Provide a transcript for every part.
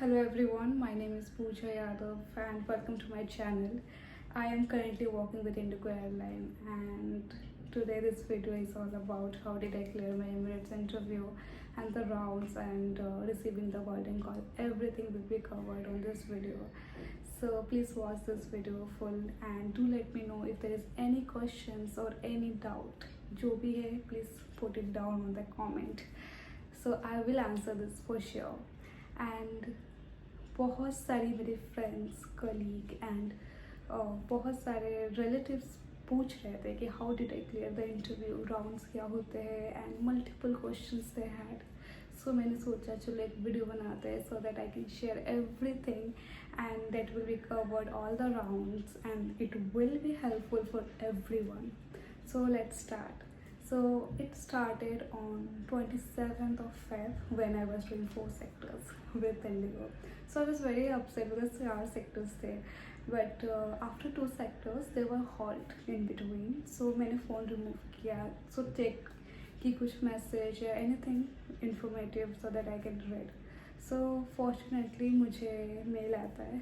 Hello everyone, my name is Pooja Yadav and welcome to my channel. I am currently working with Indigo Airline and today this video is all about how did I clear my Emirates interview and the rounds and receiving the golden call. Everything will be covered on this video. So please watch this video full and do let me know if there is any questions or any doubt. जो भी है, please put it down on the comment. So I will answer this for sure. And बहुत सारी मेरे friends colleague and बहुत सारे relatives पूछ रहे थे कि how did I clear the interview, rounds क्या होते हैं and multiple questions they had. So मैंने सोचा चलो एक वीडियो बनाते हैं so that I can share everything and that will be covered all the rounds and it will be helpful for everyone. So let's start. So it started on 27th of Feb when I was doing 4 sectors with Indigo. So I was very upset because 4 sectors there. But after 2 sectors, there were halt in between. So मैंने phone remove किया. So check कि कुछ message या anything informative so that I can read. So fortunately मुझे mail आता है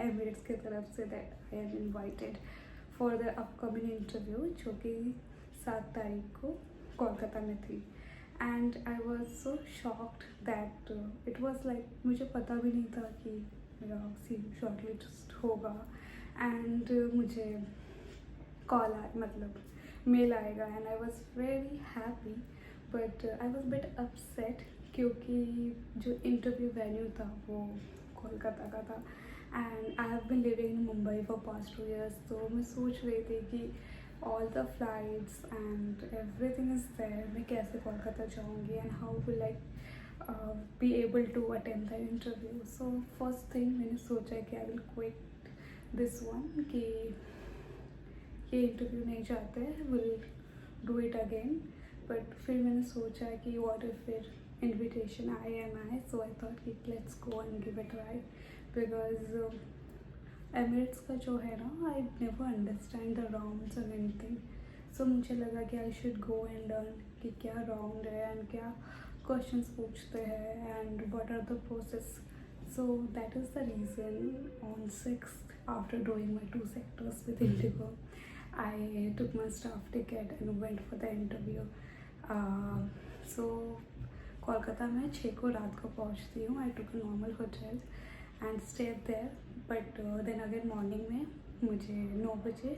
Emirates की तरफ से that I am invited for the upcoming interview जो कि 7 तारीख को कोलकाता में थी. And I was so shocked that it was like मुझे पता भी नहीं था कि मेरा शॉर्टलिस्ट होगा. एंड मुझे कॉल आया, मतलब मेल आएगा and I was very happy. But I was bit upset क्योंकि जो इंटरव्यू वेन्यू था वो कोलकाता का था and I have been living in Mumbai for past 2 years. तो मैं सोच रही थी कि all the flights and everything is there, मैं कैसे कोलकाता जाऊँगी and how will I be able to attend the interview. So first thing मैंने सोचा कि I will quit this one कि ये interview नहीं जाते हैं, will do it again. But फिर मैंने सोचा कि what if फिर invitation आए, so I thought कि let's go and give it a try because Emirates का जो है ना, I never understand the rounds और एनीथिंग. सो मुझे लगा कि I should go and learn कि क्या राउंड है एंड क्या क्वेश्चंस पूछते हैं and what are the process. So that is the reason on 6th after doing my 2 sectors with Indigo I took my staff ticket and went for the interview. So Kolkata में 6 को रात को पहुँचती हूँ. I took a normal hotel and stay there. But then again morning में मुझे 9 बजे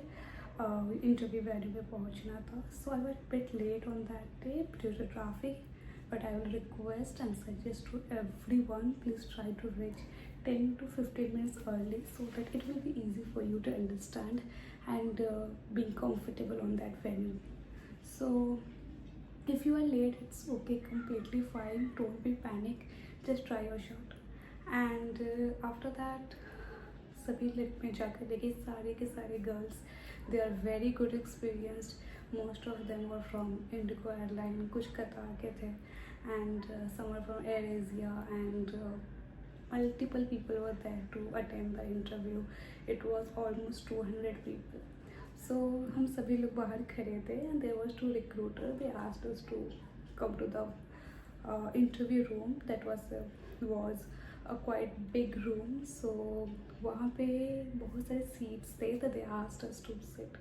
interview venue में पहुंचना था. So I was bit late on that day due to traffic. But I will request and suggest to everyone, please try to reach 10 to 15 minutes early so that it will be easy for you to understand and being comfortable on that venue. So if you are late, it's okay, completely fine, don't be panic, just try your shot. And after that सभी lift में जाकर देखिए सारे के सारे girls, they are very good experienced. Most of them were from IndiGo airline, कुछ Qatar के थे and some were from Air Asia and multiple people were there to attend the interview. It was almost 200 people. So हम सभी लोग बाहर खड़े थे and there was 2 recruiter. They asked us to come to the interview room. That was a quite big room. So वहाँ पे बहुत सारे seats थे. तो they asked us to sit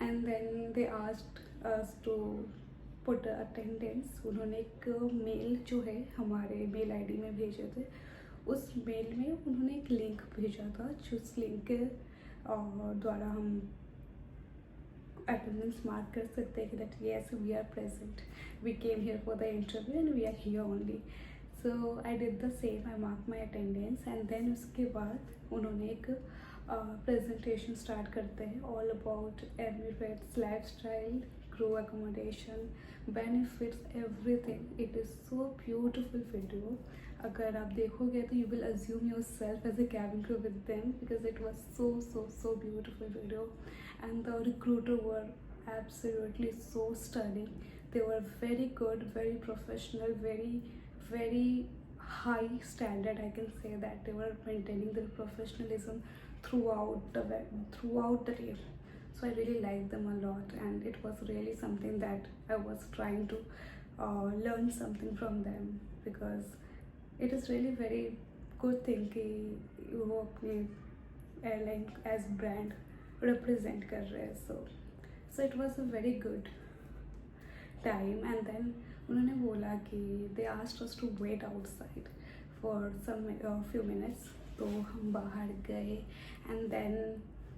and then they asked us to put attendance. उन्होंने एक mail जो है हमारे मेल आईडी में भेजे थे. उस मेल में उन्होंने एक लिंक भेजा था जिस लिंक के द्वारा हम अटेंडेंस मार्क कर सकते हैं कि that yes we are present, we came here for the interview and we are here only. So I did the same, I mark my attendance and then उसके बाद उन्होंने एक प्रेजेंटेशन स्टार्ट करते हैं all about Emirates lifestyle, crew accommodation, benefits, everything. It is so beautiful video. अगर आप देखोगे तो you will assume yourself as a cabin crew with them because it was so beautiful video. And the recruiter were absolutely so stunning. They were very good, very professional, very high standard. I can say that they were maintaining their professionalism throughout the day. So I really liked them a lot and it was really something that I was trying to learn something from them because it is really very good thing कि वो अपने airline as brand represent कर रहे हैं. So it was a very good time. And then उन्होंने बोला कि they asked us to wait outside for some few minutes. तो हम बाहर गए and then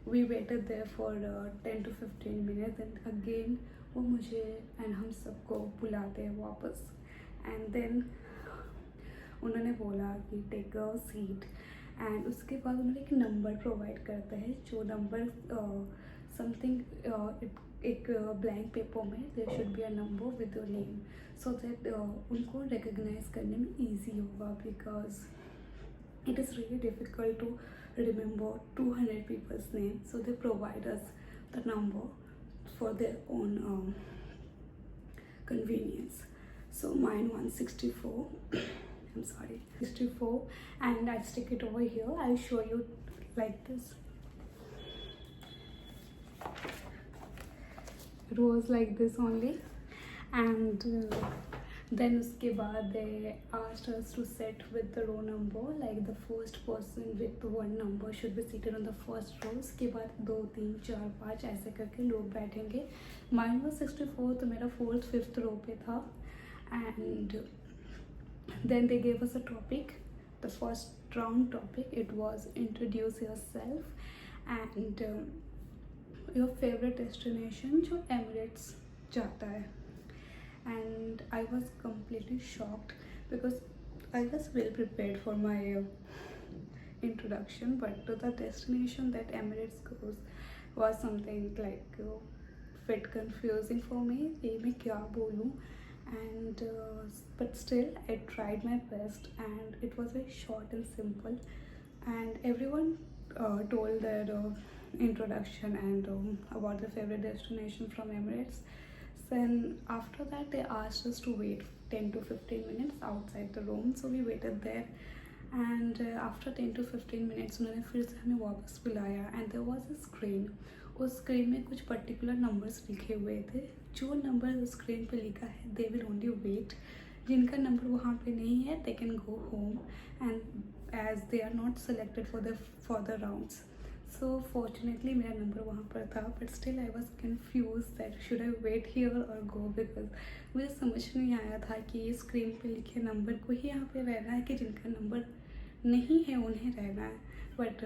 we waited there for 10 to 15 minutes. And again वो मुझे एंड हम सबको बुलाते हैं वापस. एंड देन उन्होंने बोला कि टेक अ सीट. एंड उसके बाद उन्होंने एक नंबर प्रोवाइड करते हैं, जो नंबर समथिंग एक ब्लैंक पेपर में there should be a number with your name, so that उनको रिकग्नाइज करने में ईजी होगा. Because it is really difficult to remember 200 people's names, so they provide us the number for their own convenience. So mine 164. I'm sorry, 64, and I stick it over here. I'll show you like this. It was like this only. And then उसके बाद they asked us to sit with the row number, like the first person with one number should be seated on the first row. उसके बाद 2 3 4 5 ऐसे करके लोग बैठेंगे. Mine was 64, तो मेरा 4th 5th row पे था. And then they gave us a topic. The first round topic, it was introduce yourself and your favorite destination जो Emirates जाता है. And I was completely shocked because I was well prepared for my introduction, but the destination that Emirates goes was something like bit confusing for me कि मैं क्या बोलूँ. And but still I tried my best, and it was very short and simple. And everyone told their introduction and about their favorite destination from Emirates. Then after that they asked us to wait 10 to 15 minutes outside the room, so we waited there. And after 10 to 15 minutes उन्होंने फिर से हमें वापस बुलाया. And there was a screen. उस screen में कुछ particular numbers लिखे हुए थे. जो नंबर स्क्रीन पे लिखा है दे विल ओनली वेट. जिनका नंबर वहाँ पे नहीं है they can go home, and as they are not selected for the further rounds. So fortunately मेरा नंबर वहाँ पर था, but still I was confused that should I wait here or go, because मुझे समझ नहीं आया था कि ये स्क्रीन पे लिखे नंबर को ही यहाँ पे रहना है कि जिनका नंबर नहीं है उन्हें रहना है. बट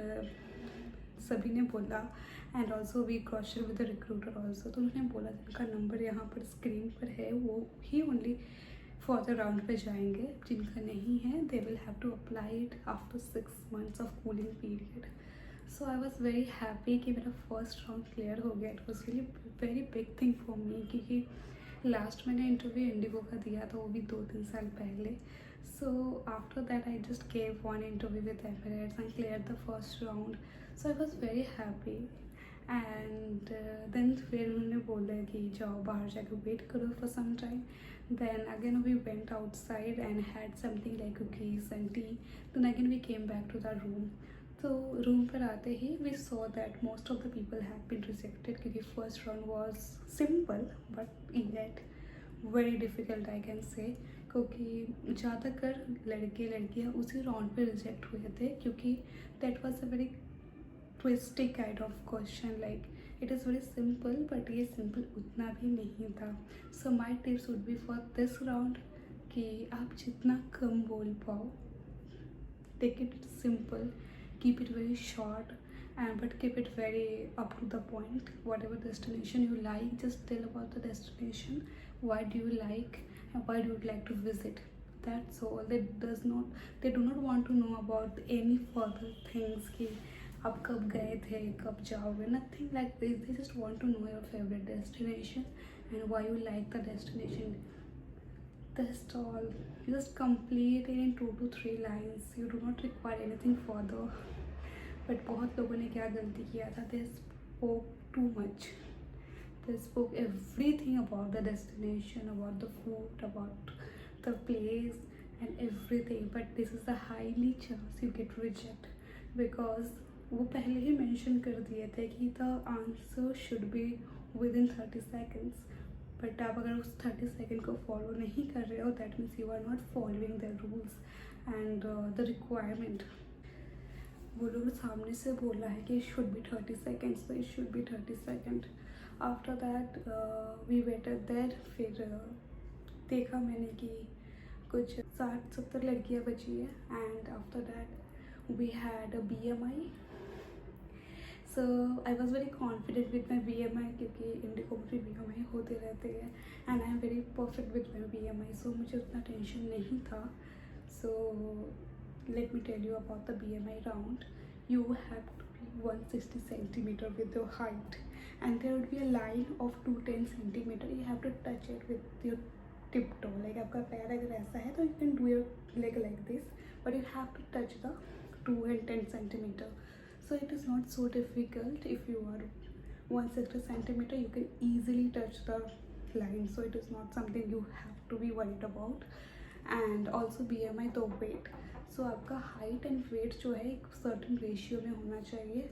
सभी ने बोला, and also we cross check with the recruiter also, तो उन्होंने बोला जिनका नंबर यहाँ पर स्क्रीन पर है वो ही ओनली फर्दर राउंड पे जाएंगे. जिनका नहीं है they will have to apply it after 6 months off cooling period. So I was very happy कि मेरा फर्स्ट राउंड क्लियर हो गया. It was really very big thing for me, क्योंकि लास्ट मैंने इंटरव्यू इंडिगो का दिया था, वो भी 2-3 साल पहले. So after that I just gave one interview with Emirates and clear the first round. So I was very happy. And then फिर उन्होंने बोला कि जाओ बाहर जाकर वेट करो for some time. Then again we went outside and had something like cookies and tea. Then again we came back to the room. तो room पर आते ही we saw that most of the people have been rejected, क्योंकि first round was simple but yet very difficult I can say. क्योंकि ज़्यादातर लड़के लड़कियाँ उसी राउंड पे रिजेक्ट हुए थे, क्योंकि that was a very twisty kind of question. Like it is very simple but ये सिंपल उतना भी नहीं था. So my tips would be for this round कि आप जितना कम बोल पाओ, take it simple, keep it very short, and but keep it very up to the point. Whatever destination you like, just tell about the destination. Why do you like and why do you like to visit? That's all. They do not want to know about any further things कि आप कब गए थे, कब जाओगे. Nothing like this. They just want to know your favorite destination and why you like the destination. That's all. Just complete it in 2 to 3 lines. You do not require anything further. But बहुत लोगों ने क्या गलती किया था, they spoke too much. They spoke everything about the destination, about the food, about the place and everything. But this is a highly chance you get reject, because वो पहले ही mention कर दिए थे कि the answer should be within 30 seconds. But आप अगर उस 30 second को फॉलो नहीं कर रहे हो, that means you are not following the rules. And the requirement, वो लोग सामने से बोला है कि शुड बी 30 सेकेंड्स, तो it should be 30 second. After that we waited there. फिर देखा मैंने कि कुछ 60-70 लड़कियाँ बची है. And after that we had a BMI. So I was very confident with my BMI, क्योंकि इंडिको में भी BMI होते रहते हैं and I am very perfect with my BMI, सो मुझे उतना टेंशन नहीं था. सो let me tell you about the BMI round. You have to be 160 centimeter with your height, and there would be a line of 210 centimeter. You have to touch it with your tiptoe. Like आपका पैर अगर ऐसा है तो you can do your leg like this, but you have to touch the 210 centimeter. So it is not so difficult. If you are 160 centimeter, you can easily touch the line. So it is not something you have to be worried about. And also BMI तो weight. सो आपका height and wait जो है एक certain ratio में होना चाहिए.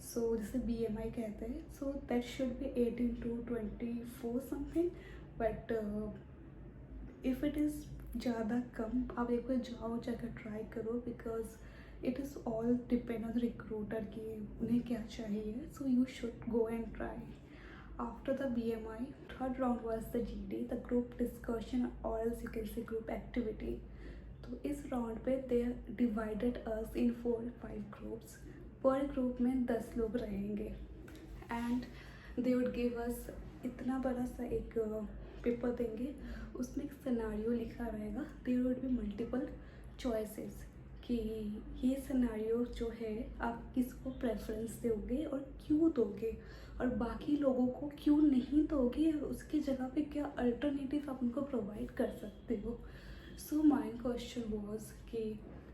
सो जिसे BMI कहते हैं. So that should be 18 to 24 something. But if it is ज़्यादा कम, आप एक बार जाओ, जाकर ट्राई करो, because it is all depend on recruiter कि उन्हें क्या चाहिए. So you should go and try. After the BMI, third round was the GD, the group discussion, or else you can say group activity. तो इस round पे they divided us in 4-5 groups. पर group में 10 लोग रहेंगे and they would give us इतना बड़ा सा एक पेपर देंगे. उसमें एक सिनेरियो लिखा रहेगा. There would be multiple choices कि ये सिनेरियो जो है आप किसको प्रेफरेंस दोगे और क्यों दोगे, और बाकी लोगों को क्यों नहीं दोगे, और उसकी जगह पे क्या अल्टरनेटिव आप उनको प्रोवाइड कर सकते हो. सो माय क्वेश्चन वॉज कि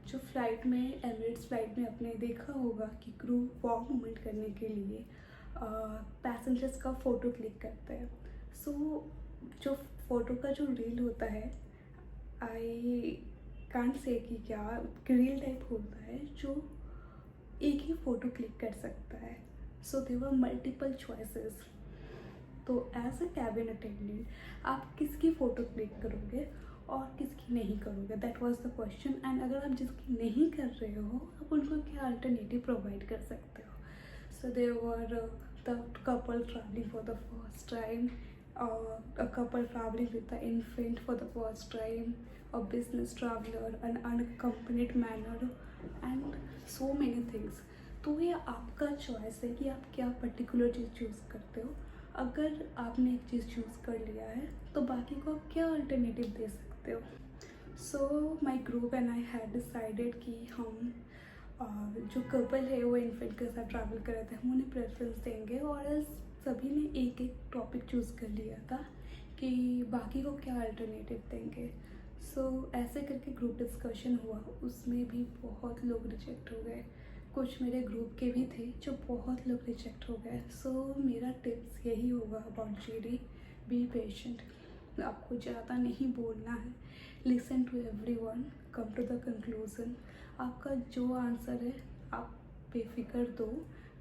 जो फ्लाइट में, एमिरेट्स फ्लाइट में आपने देखा होगा कि क्रू वॉक मूवमेंट करने के लिए पैसेंजर्स का फ़ोटो क्लिक करते हैं. सो जो फ़ोटो का जो रील होता है, आई कांट से कि क्या रील टाइप होता है जो एक ही फ़ोटो क्लिक कर सकता है. So there were multiple choices. तो एज अ कैबिन अटेंडेंट आप किसकी फ़ोटो क्लिक करोगे और किसकी नहीं करोगे, that was the question. And अगर आप जिसकी नहीं कर रहे हो, आप उनको क्या अल्टरनेटिव प्रोवाइड कर सकते हो. So there were the couple travelling for the first time, a couple traveling with the infant for the first time, a business traveler, an unaccompanied minor, and so many things. तो ये आपका choice है कि आप क्या particular चीज़ choose करते हो. अगर आपने एक चीज़ चूज़ कर लिया है तो बाकी को आप क्या अल्टरनेटिव दे सकते हो. So my group and I had decided कि हम जो कपल है वो इन्फेंट के साथ ट्रैवल कर रहे थे, हम उन्हें प्रेफरेंस देंगे. और सभी ने एक एक टॉपिक चूज़ कर लिया था कि बाकी को क्या अल्टरनेटिव देंगे. सो ऐसे करके ग्रुप डिस्कशन हुआ. उसमें भी बहुत लोग रिजेक्ट हो गए. कुछ मेरे ग्रुप के भी थे जो बहुत लोग रिजेक्ट हो गए. सो मेरा टिप्स यही होगा अबाउट GD, बी पेशेंट. आपको ज़्यादा नहीं बोलना है. Listen to everyone, come to the conclusion. आपका जो आंसर है आप बेफिक्र दो,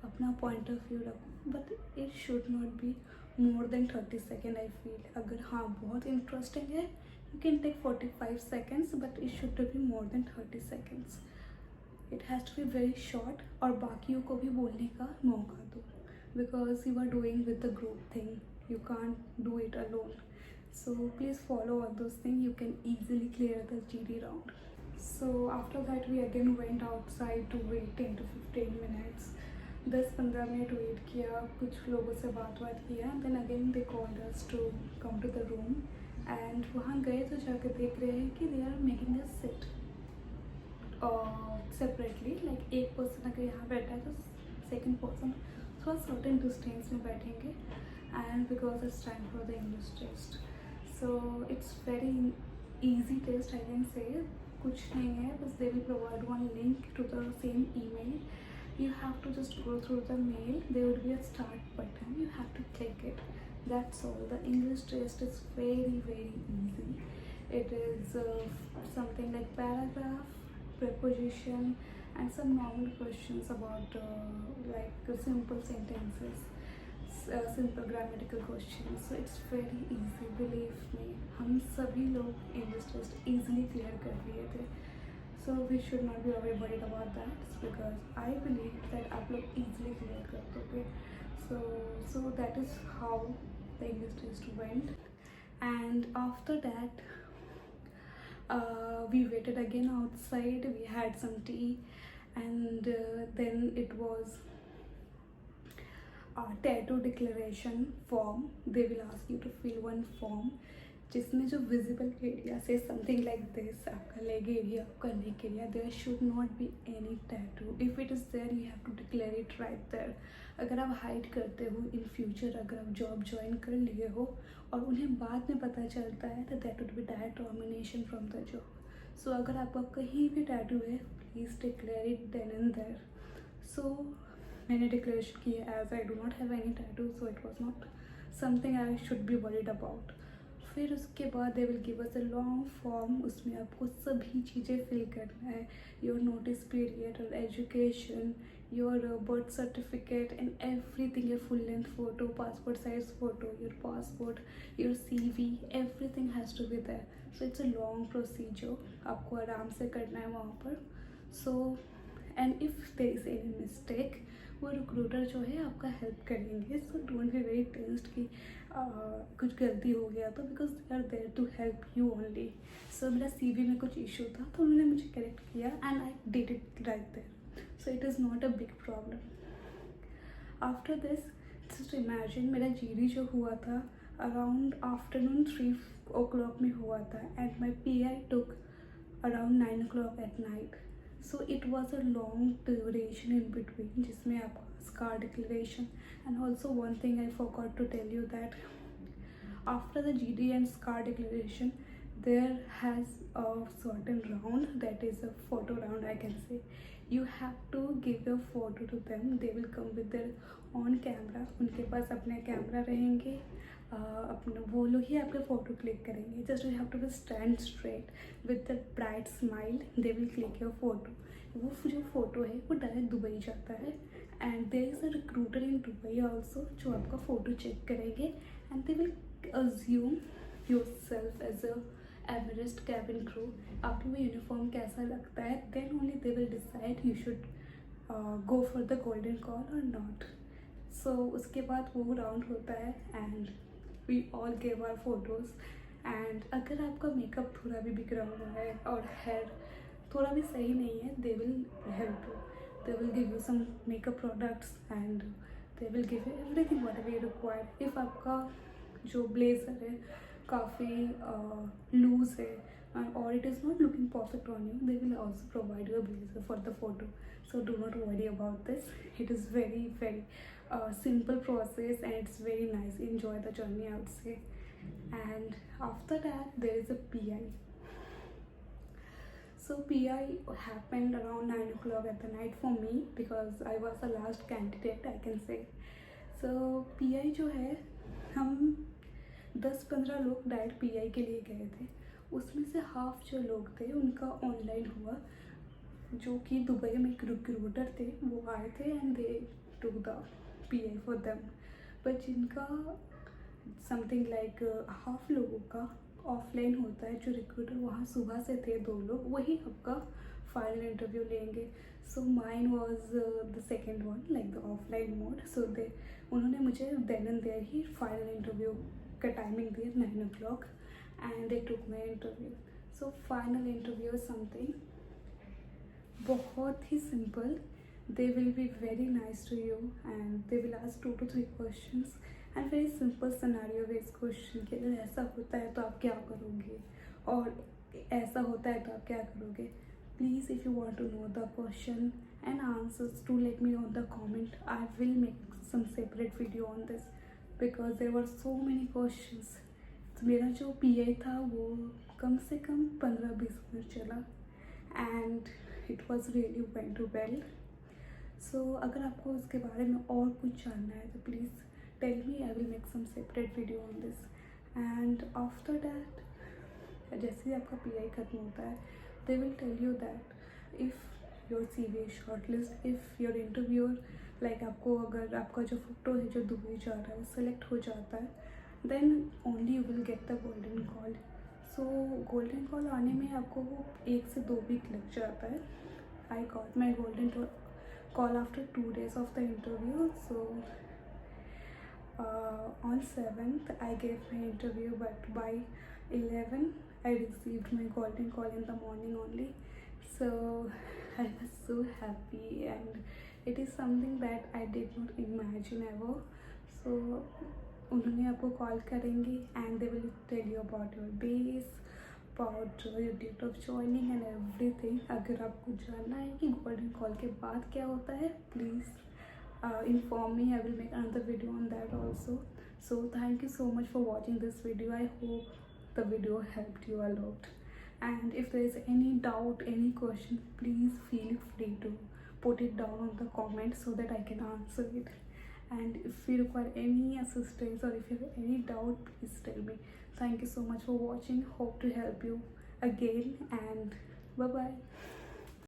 अपना पॉइंट ऑफ व्यू रखो, but it should not be more than 30 second. I feel अगर हाँ बहुत इंटरेस्टिंग है you can take 45 seconds, but it should be more than 30 seconds. It has to be very short. और बाकियों को भी बोलने का मौका दो, because you are doing with the group thing, you can't do it alone. So please follow all those things. You can easily clear the GD round. So after that we again went outside to wait 10 to 15 minutes. 10-15 minute wait किया, कुछ लोगों से बात किया. Then again they called us to come to the room. And वहाँ गए तो जाकर देख रहे हैं कि they are making us sit separately. Like एक पर्सन अगर यहाँ बैठा है तो सेकेंड पर्सन थोड़ा सर्टेन डिस्टेंस में बैठेंगे. And because it's time for the English test. So it's very easy test, I can say. कुछ नहीं है, बस they will provide one link to the same email. You have to just go through the mail. There would be a start button. You have to click it. That's all. The English test is very easy. It is something like paragraph, preposition, and some normal questions about like simple sentences. Simple grammatical question. So it's very easy, believe me. हम सभी लोग English test easily clear कर लिए थे. So we should not be very worried about that, because I believe that आप लोग easily clear कर दोगे. So that is how the English test went. And after that, we waited again outside. We had some tea, and then it was tattoo declaration form. They will ask you to fill one form जिसमें जो visible area से something like this, आपका leg area, आपका neck area, there should not be any tattoo. If it is there you have to declare it right there. अगर आप hide करते हो in future, अगर आप जॉब ज्वाइन कर लिए हो और उन्हें बाद में पता चलता है, तो that would be direct termination from the job. So अगर आपका कहीं भी टैटू है, please declare it then and there. So मैंने डिक्लेरेशन की है, as I do not have any tattoo, so it was not something I should be worried about. फिर उसके बाद they will give us a long form. उसमें आपको सभी चीज़ें फिल करना है. योर नोटिस पीरियड, और education, your birth certificate and everything. Your full length photo, passport size photo, your passport, your CV, everything has to be there. So it's a long procedure. आपको आराम से करना है वहाँ पर. So and if there is any mistake, वो recruiter जो है आपका हेल्प करेंगे. So don't be very tensed कि कुछ गलती हो गया तो, because they are there to help you only. So मेरा CV में कुछ इशू था तो उन्होंने मुझे करेक्ट किया and I did it right there. So it is not a big problem. After this, just imagine, मेरा GD जो हुआ था अराउंड आफ्टरनून 3 o'clock में हुआ था, and my PI took around 9 o'clock at night. So it was a long duration in between, जिसमें आपका scar declaration, and also one thing I forgot to tell you that after the GD and scar declaration, there has a certain round, that is a photo round I can say. You have to give your photo to them. They will come with their on camera. उनके पास अपने camera रहेंगे. अपने वो लोग ही आपके photo click करेंगे. Just you have to be stand straight with the bright smile. They will click your photo. वो जो फ़ोटो है वो डायरेक्ट दुबई जाता है, and there is a recruiter in Dubai also जो आपका फ़ोटो चेक करेंगे, and they will assume yourself as a Everest cabin crew. आपको वो यूनिफॉर्म कैसा लगता है, then only they will decide you should go for the golden call और not. So उसके बाद वो राउंड होता है, and we all give our photos. And अगर आपका मेकअप थोड़ा भी बिगड़ा हुआ है और हेयर थोड़ा भी सही नहीं है, they will help you. They will give you some makeup products, and they will give you everything what we require. If आपका जो ब्लेजर है काफ़ी लूज है और it is not looking perfect on you, they will also provide you a blazer for the photo. So do not worry about this. It is very simple process, and it's very nice. Enjoy the journey, I would say. And after that, there is a PI. So PI happened around 9 o'clock at the night for me, because I was the last candidate, I can say. So PI जो है, हम 10-15 लोग direct PI के लिए गए थे. उसमें से हाफ जो लोग थे उनका ऑनलाइन हुआ, जो कि दुबई में एक रिक्रूटर थे, वो आए थे and they took the PI for them. But जिनका समथिंग लाइक हाफ लोगों का ऑफलाइन होता है, जो रिक्रूटर वहाँ सुबह से थे 2 लोग, वही आपका फाइनल इंटरव्यू लेंगे. So mine was the second one, like the offline mode. सो उन्होंने मुझे देन एंड देयर ही फाइनल इंटरव्यू का टाइमिंग दिया 9 o'clock, and they took my interview. So final interview is something बहुत ही simple. They will be very nice to you, and they will ask 2 to 3 questions, and very simple scenario based question कि अगर ऐसा होता है तो आप क्या करोगे, और ऐसा होता है तो आप क्या करोगे. Please if you want to know the question and answers, to let me on the comment. I will make some separate video on this, because there were so many questions. तो मेरा जो PI था वो कम से कम 15-20 minute चला, and it was really went well. So अगर आपको इसके बारे में और कुछ जानना है तो please tell me, I will make some separate video on this. And after that, जैसे ही आपका PI खत्म होता है, they will tell you that if your CV is short list, if your interviewer like आपको, अगर आपका जो फोटो है जो दुबई जा रहा है वो सेलेक्ट हो जाता है, then only you will get the golden call. So golden call आने में आपको 1 से 2 वीक लग जाता है. I got my golden call after 2 days of the interview. So on 7th I gave my interview, but by 11 I received my golden call in the morning only. So I was so happy, and it is something that I did not imagine ever. So उन्होंने आपको call करेंगे and they will tell you about your base, about your date of joining and everything. अगर आपको जानना है कि golden call के बाद क्या होता है, please inform me. I will make another video on that also. So thank you so much for watching this video. I hope the video helped you a lot, and if there is any doubt, any question, please feel free to put it down on the comments so that I can answer it. And if you require any assistance or if you have any doubt, please tell me. Thank you so much for watching. Hope to help you again, and bye bye.